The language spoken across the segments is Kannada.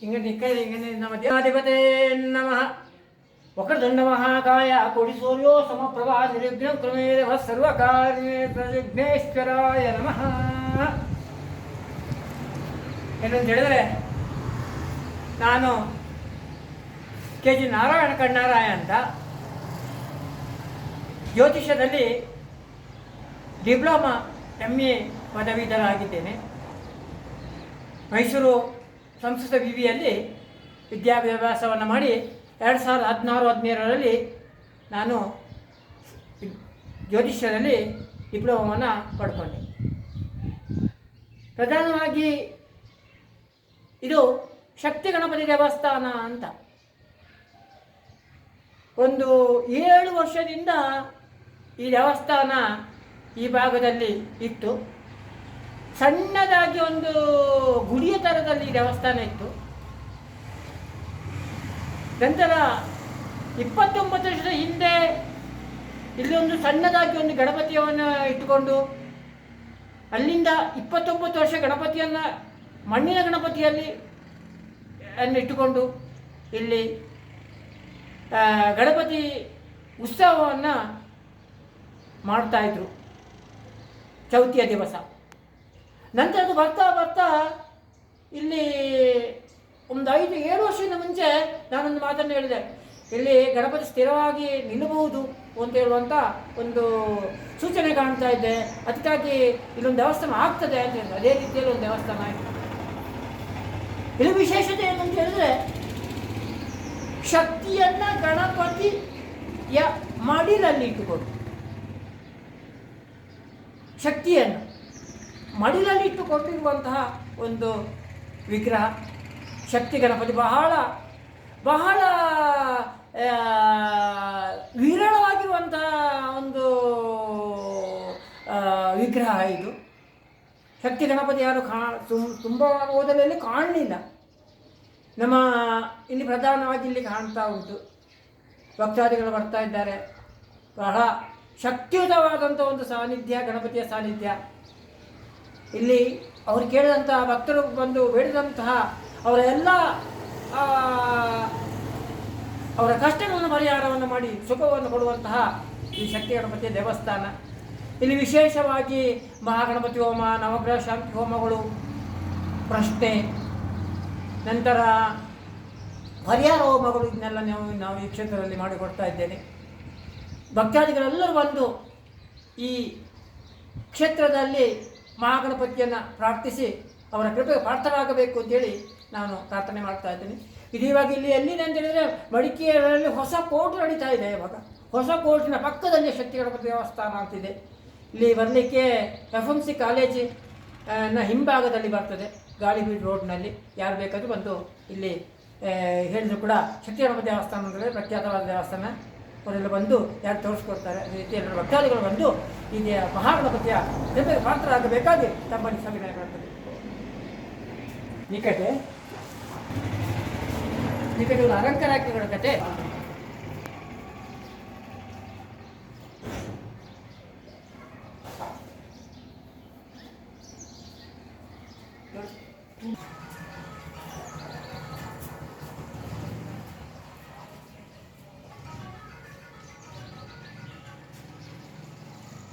ಹಿಂಗೆ ನಮ್ಮ ದೇವಾಧಿಪತೇ ನಮಃ. ವಕ್ರತುಂಡ ಮಹಾಕಾಯ ಕೋಟಿ ಸೂರ್ಯೋ ಸಮಪ್ರಭಾ ನಿರ್ವಿಘ್ನ ಕುರು ಮೇ ದೇವ ಸರ್ವಕಾರ್ಯೇಷು ವಿಘ್ನೇಶ್ವರಾಯ ನಮಃ. ಏನಂತ ಹೇಳಿದ್ರೆ, ನಾನು KG ನಾರಾಯಣ ಕಣ್ಣಾರಾಯ ಅಂತ ಜ್ಯೋತಿಷ್ಯದಲ್ಲಿ ಡಿಪ್ಲೊಮಾ MA ಪದವೀಧರಾಗಿದ್ದೇನೆ. ಮೈಸೂರು ಸಂಸ್ಕೃತ ವಿವಿಯಲ್ಲಿ ವಿದ್ಯಾಭ್ಯಾಸವನ್ನು ಮಾಡಿ 2016-17ರಲ್ಲಿ ನಾನು ಜ್ಯೋತಿಷ್ಯದಲ್ಲಿ ಡಿಪ್ಲೊಮಾವನ್ನು ಪಡ್ಕೊಂಡೆ. ಪ್ರಧಾನವಾಗಿ ಇದು ಶಕ್ತಿ ಗಣಪತಿ ದೇವಸ್ಥಾನ ಅಂತ ಒಂದು 7 ವರ್ಷದಿಂದ ಈ ದೇವಸ್ಥಾನ ಈ ಭಾಗದಲ್ಲಿ ಇತ್ತು. ಸಣ್ಣದಾಗಿ ಒಂದು ಗುಡಿಯ ಥರದಲ್ಲಿ ದೇವಸ್ಥಾನ ಇತ್ತು. ನಂತರ 29 ವರ್ಷದ ಹಿಂದೆ ಇಲ್ಲಿ ಒಂದು ಸಣ್ಣದಾಗಿ ಒಂದು ಗಣಪತಿಯನ್ನು ಇಟ್ಟುಕೊಂಡು, ಅಲ್ಲಿಂದ 29 ವರ್ಷ ಗಣಪತಿಯನ್ನು ಮಣ್ಣಿನ ಗಣಪತಿಯಲ್ಲಿ ಇಟ್ಟುಕೊಂಡು ಇಲ್ಲಿ ಗಣಪತಿ ಉತ್ಸವವನ್ನು ಮಾಡ್ತಾಯಿದ್ರು ಚೌತಿಯ ದಿವಸ. ನಂತರ ಅದು ಬರ್ತಾ ಬರ್ತಾ ಇಲ್ಲಿ ಒಂದು 5-7 ವರ್ಷದಿಂದ ಮುಂಚೆ ನಾನೊಂದು ಮಾತನ್ನು ಹೇಳಿದೆ, ಇಲ್ಲಿ ಗಣಪತಿ ಸ್ಥಿರವಾಗಿ ನಿಲ್ಲಬಹುದು ಅಂತ ಹೇಳುವಂಥ ಒಂದು ಸೂಚನೆ ಕಾಣ್ತಾ ಇದ್ದೆ. ಅದಕ್ಕಾಗಿ ಇಲ್ಲೊಂದು ದೇವಸ್ಥಾನ ಆಗ್ತದೆ ಅಂತ ಹೇಳಿದೆ. ಅದೇ ರೀತಿಯಲ್ಲಿ ಒಂದು ದೇವಸ್ಥಾನ ಆಯಿತು. ಇಲ್ಲಿ ವಿಶೇಷತೆ ಏನಂತ ಹೇಳಿದ್ರೆ, ಶಕ್ತಿಯನ್ನು ಗಣಪತಿಯ ಮಡಿಲಲ್ಲಿ ಇಟ್ಟುಕೊಂಡು, ಶಕ್ತಿಯನ್ನು ಮಡಿಲಲ್ಲಿ ಇಟ್ಟುಕೊಂಡಿರುವಂತಹ ಒಂದು ವಿಗ್ರಹ ಶಕ್ತಿ ಗಣಪತಿ. ಬಹಳ ಬಹಳ ವಿರಳವಾಗಿರುವಂತಹ ಒಂದು ವಿಗ್ರಹ ಇದು. ಶಕ್ತಿ ಗಣಪತಿ ಯಾರು ತುಂಬ ಓದಲಲ್ಲಿ ಕಾಣಲಿಲ್ಲ. ನಮ್ಮ ಇಲ್ಲಿ ಪ್ರಧಾನವಾಗಿ ಇಲ್ಲಿ ಕಾಣ್ತಾ ಉಂಟು. ಭಕ್ತಾದಿಗಳು ಬರ್ತಾ ಇದ್ದಾರೆ. ಬಹಳ ಶಕ್ತಿಯುತವಾದಂಥ ಒಂದು ಸಾನ್ನಿಧ್ಯ, ಗಣಪತಿಯ ಸಾನ್ನಿಧ್ಯ. ಇಲ್ಲಿ ಅವರು ಕೇಳಿದಂತಹ ಭಕ್ತರು ಬಂದು ಬೇಡಿದಂತಹ ಅವರ ಎಲ್ಲ ಅವರ ಕಷ್ಟಗಳನ್ನು ಪರಿಹಾರವನ್ನು ಮಾಡಿ ಸುಖವನ್ನು ಕೊಡುವಂತಹ ಈ ಶಕ್ತಿ ಗಣಪತಿಯ ದೇವಸ್ಥಾನ. ಇಲ್ಲಿ ವಿಶೇಷವಾಗಿ ಮಹಾಗಣಪತಿ ಹೋಮ, ನವಗ್ರಹ ಶಾಂತಿ ಹೋಮಗಳು, ಪ್ರಶ್ನೆ, ನಂತರ ಪರಿಹಾರ ಹೋಮಗಳು, ಇದನ್ನೆಲ್ಲ ನಾವು ಈ ಕ್ಷೇತ್ರದಲ್ಲಿ ಮಾಡಿಕೊಡ್ತಾ ಇದ್ದೇನೆ. ಭಕ್ತಾದಿಗಳೆಲ್ಲರೂ ಬಂದು ಈ ಕ್ಷೇತ್ರದಲ್ಲಿ ಮಹಾಗಣಪತಿಯನ್ನು ಪ್ರಾರ್ಥಿಸಿ ಅವರ ಕೃಪೆಗೆ ಪಾತ್ರರಾಗಬೇಕು ಅಂತೇಳಿ ನಾನು ಪ್ರಾರ್ಥನೆ ಮಾಡ್ತಾ ಇದ್ದೇನೆ. ಇದೀವಾಗ ಇಲ್ಲಿ ಎಲ್ಲಿದೆ ಅಂತ ಹೇಳಿದರೆ, ಮಡಿಕೇರಿಯಲ್ಲಿ ಹೊಸ ಕೋರ್ಟ್ ನಡೀತಾ ಇದೆ. ಇವಾಗ ಹೊಸ ಕೋರ್ಟಿನ ಪಕ್ಕದಲ್ಲಿ ಶಕ್ತಿ ಗಣಪತಿ ದೇವಸ್ಥಾನ ಅಂತಿದೆ. ಇಲ್ಲಿ ಬರಲಿಕ್ಕೆ FMC ಕಾಲೇಜಿನ ಹಿಂಭಾಗದಲ್ಲಿ ಬರ್ತದೆ, ಗಾಳಿಬೀಡು ರೋಡ್ನಲ್ಲಿ. ಯಾರು ಬೇಕಾದರೂ ಬಂದು ಇಲ್ಲಿ ಹೇಳಿದ್ರು ಕೂಡ ಶಕ್ತಿ ಗಣಪತಿ ದೇವಸ್ಥಾನ ಅಂದರೆ ಪ್ರಖ್ಯಾತವಾದ ದೇವಸ್ಥಾನ. ಅವರೆಲ್ಲ ಬಂದು ಯಾರು ತೋರಿಸ್ಕೊಡ್ತಾರೆ. ಅದೇ ರೀತಿ ಎಲ್ಲರೂ ಭಕ್ತಾದಿಗಳು ಬಂದು ಈ ಮಹಾಗಣಪತಿಯ ಕೃಪೆಗೆ ಪಾತ್ರರಾಗಬೇಕಾಗಿ ತಮ್ಮಲ್ಲಿ ಸವಿನಯ ಮಾಡ್ತದೆ. ನಿಕಟೆ ಒಂದು ಅಲಂಕಾರಗಳ ಕತೆ.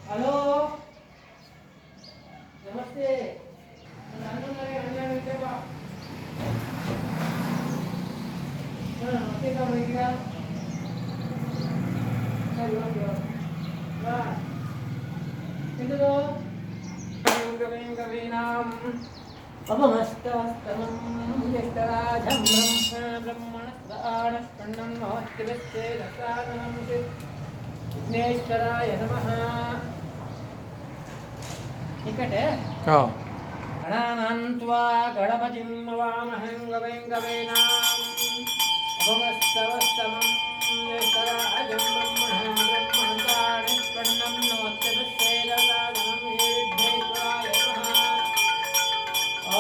ಹಲೋ, ನಮಸ್ತೆ. ವಿಘ್ನೇಶ್ವರಾಯ ನಮಃ. ನಿಕಟೆ ಗಣಾನಾನ್ತ್ವಾ ಗಣಪತಿಂ ನಮಾಮಹಂ ಗವೈಂ ಗವೈನಾಂ ಅಭವಸ್ತವಸ್ತಮಂ ಜ್ಯೇಷ್ಠರಾಜಂ ಬ್ರಹ್ಮಣಃ ಬ್ರಹ್ಮಣತಾಣಿಷ್ಪನ್ನಂ ನಮೋಸ್ತುತೇ ದದಾನಂ ವಿಘ್ನೇಶ್ವರಾಯ ನಮಃ.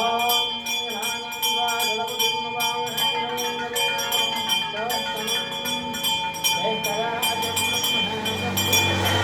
ಓಂ ಗಣಾನಾನ್ತ್ವಾ ಗಣಪತಿಂ ನಮಾಮಹಂ ಗವೈಂ ಗವೈನಾಂ ಅಭವಸ್ತಮಂ ಜ್ಯೇಷ್ಠರಾಜಂ ಬ್ರಹ್ಮಣಃ ಬ್ರಹ್ಮಣತಾಣಿಷ್ಪನ್ನಂ ನಮಃ.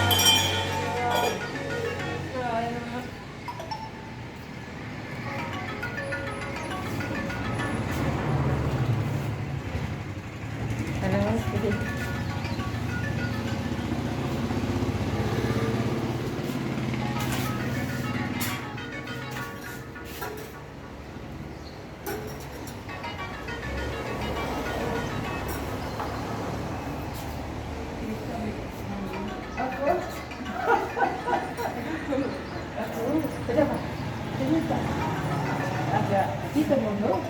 Kita mau